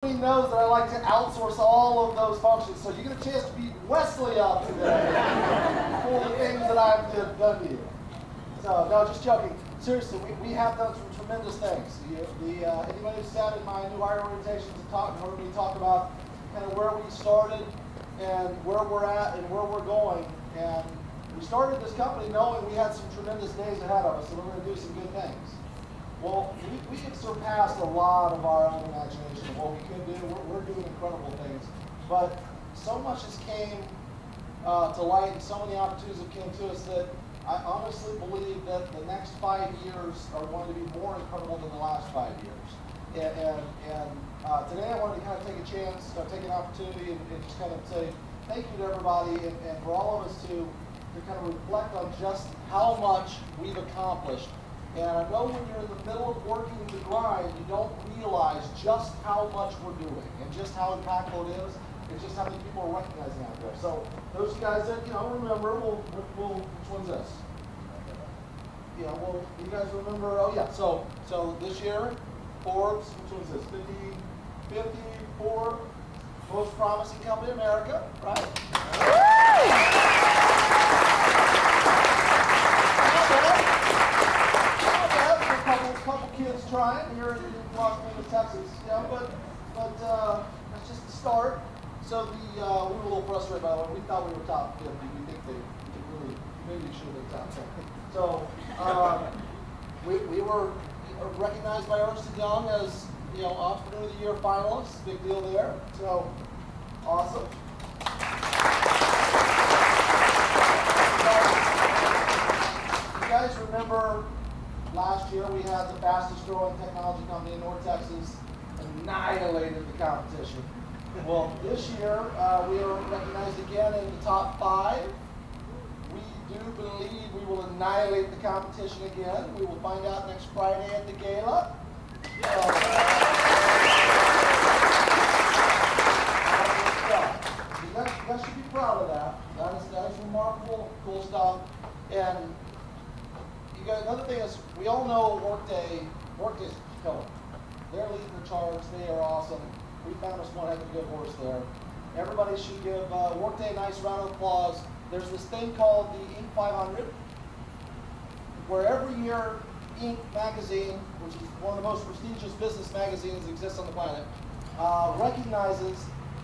Everybody knows that I like to outsource all of those functions, so you get a chance to beat Wesley up today for the things that I've done to you. So, no, just joking. Seriously, we have done some tremendous things. Anybody who's sat in my new hire orientations and heard me talk about kind of where we started and where we're at and where we're going. And we started this company knowing we had some tremendous days ahead of us, and we're going to do some good things. Well, we have surpassed a lot of our own imagination of what we could do. We're doing incredible things. But so much has came to light, and so many opportunities have came to us that I honestly believe that the next 5 years are going to be more incredible than the last 5 years. And today I wanted to kind of take a chance, take an opportunity and just kind of say thank you to everybody and for all of us to kind of reflect on just how much we've accomplished. And I know when you're in the middle of working the grind, you don't realize just how much we're doing and just how impactful it is and just how many people are recognizing out there. So those guys that, remember, which one's this? Yeah, well, you guys remember, oh yeah, so this year, Forbes, which one's this? 50 Forbes, most promising company in America, right? Couple kids trying here in Las Vegas, Texas, but that's just the start. So we were a little frustrated by the way. We thought we were top 50. We think maybe should have been top 10. So we were recognized by Ernst & Young as Entrepreneur of the Year finalists. Big deal there. So awesome. You guys remember? Last year we had the fastest growing technology company in North Texas, annihilated the competition. Well, this year we are recognized again in the top 5. We do believe we will annihilate the competition again. We will find out next Friday at the gala. You guys should be proud of that. That is remarkable, cool stuff. And another thing is, we all know Workday's killer. They're leading the charge. They are awesome. We found us one heck of a good horse there. Everybody should give Workday a nice round of applause. There's this thing called the Inc. 500, where every year Inc. magazine, which is one of the most prestigious business magazines that exists on the planet, recognizes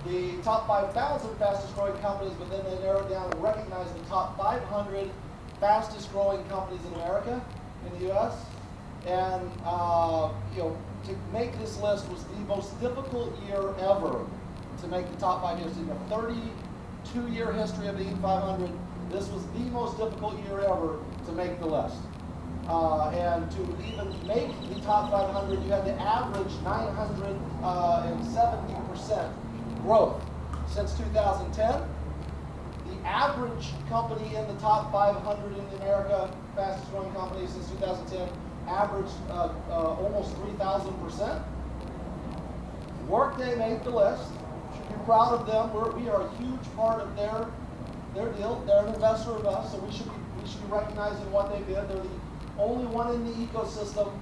the top 5,000 fastest growing companies, but then they narrow it down and recognize the top 500 fastest growing companies in America, in the U.S. And to make this list was the most difficult year ever to make the top 5 years. In a 32-year history of the Inc. 500, this was the most difficult year ever to make the list. And to even make the top 500, you had to average 970% growth since 2010. The average company in the top 500 in America, fastest growing companies since 2010, averaged almost 3,000%. Workday made the list. Should be proud of them. We are a huge part of their deal. They're an investor of us, so we should be recognizing what they did. They're the only one in the ecosystem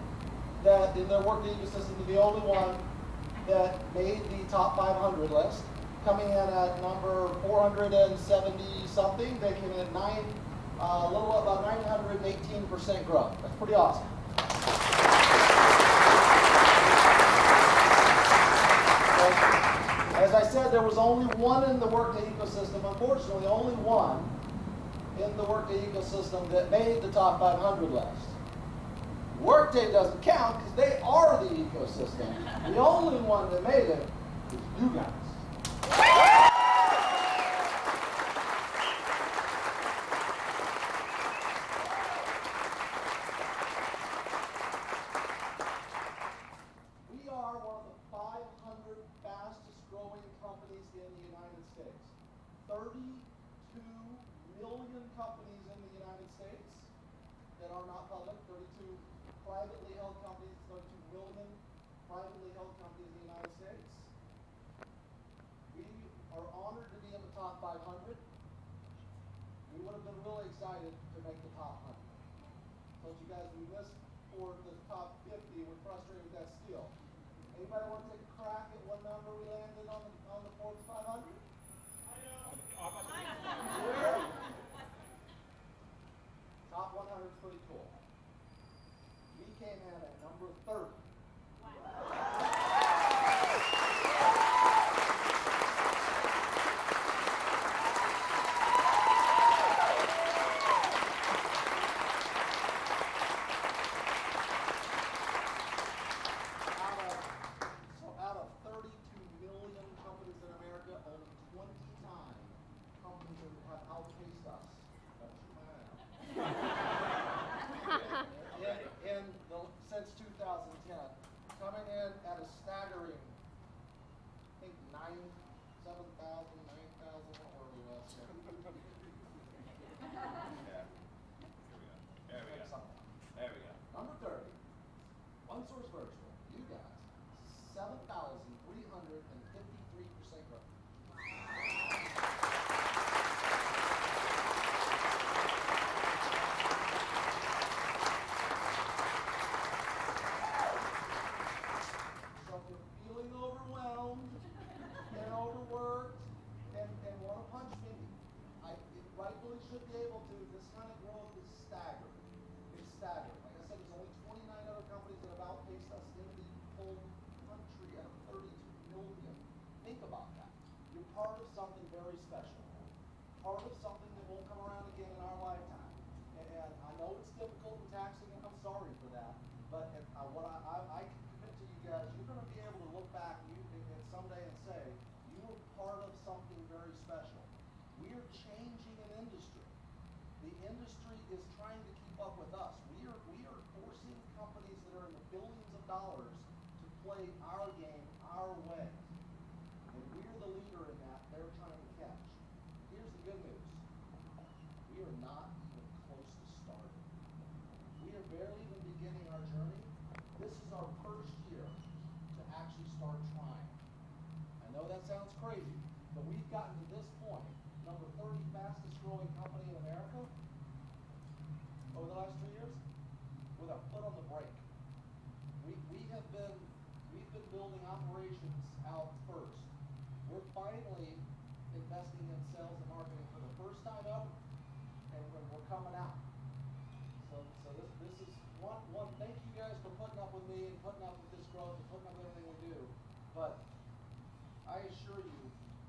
that, in their Workday ecosystem, they're the only one that made the top 500 list. Coming in at number 470 something, they came in at about 918% growth. That's pretty awesome. So, as I said, there was only one in the Workday ecosystem, unfortunately, only one in the Workday ecosystem that made the top 500 list. Workday doesn't count because they are the ecosystem. The only one that made it is you guys. We are one of the 500 fastest growing companies in the United States. 32 million companies in the United States that are not public, 32 privately held companies, 32 million privately held companies in the United States. We are honored to be in the top 500. We would have been really excited to make the top 100. Told you guys we missed for the top 50. We're frustrated with that still. Anybody want to take a crack at what number we landed on the Forbes 500? Top 100 is pretty cool. We came in at number 30. Out of 32 million companies in America, only 29 companies have outpaced us. Since 2010, coming in at a staggering, I think 7,000, 9,000, what were we last year? Yeah. There we go. There we go. Number 30, OneSource Virtual. You guys, 7,353% growth. So if you're feeling overwhelmed and overworked and want to punch me, it rightfully should be able to. This kind of growth is staggering. It's staggering. Like I said, there's only 29 other companies that have outpaced us in the whole country out of 32 million. Think about that. You're part of something very special. Part of something that won't come around again in our lifetime. And I know it's difficult and taxing, and I'm sorry for that. But what I can commit to you guys, you're going to be able to look back and someday and say, you were part of something very special. We are changing an industry. The industry is trying to keep up with us. We are forcing companies that are in the billions of dollars to play our game our way. And we're the leader in that. They're trying to catch. Here's the good news. We are not even close to starting. We are barely even beginning our journey. This is our first year to actually start trying. I know that sounds crazy, but we've gotten to this point, number 30 fastest growing company in America over the last 2 years, with our foot on the brake. We've been building operations out first. We're finally investing in sales and marketing for the first time ever, and we're coming out. So this is one. Thank you guys for putting up with me and putting up with this growth and putting up with everything we do. But I assure you,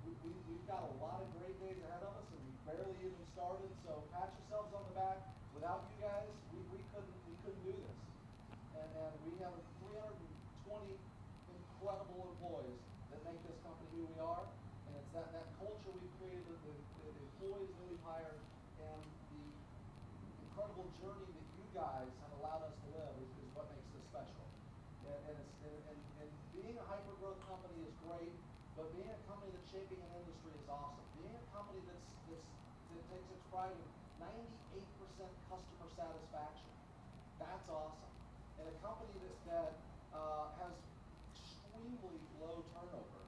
we've got a lot of great days ahead of us, and we barely even started. So pat yourselves on the back. Without you guys, we couldn't do this. And we have 320 incredible employees that make this company who we are. And it's that culture we've created, the employees that we've hired, and the incredible journey that you guys have allowed us to live is what makes this special. And being a hyper-growth company is great, but being a company that's shaping an industry is awesome. Being a company that takes its pride in 98% customer satisfaction, that's awesome. And a company that has extremely low turnover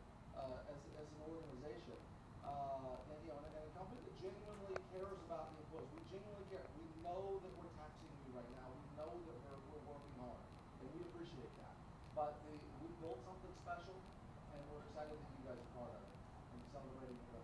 as an organization, and a company that genuinely cares about the employees. We genuinely care. We know that we're taxing you right now. We know that we're working hard, and we appreciate that. But we built something special, and we're excited that you guys are part of it and celebrating it.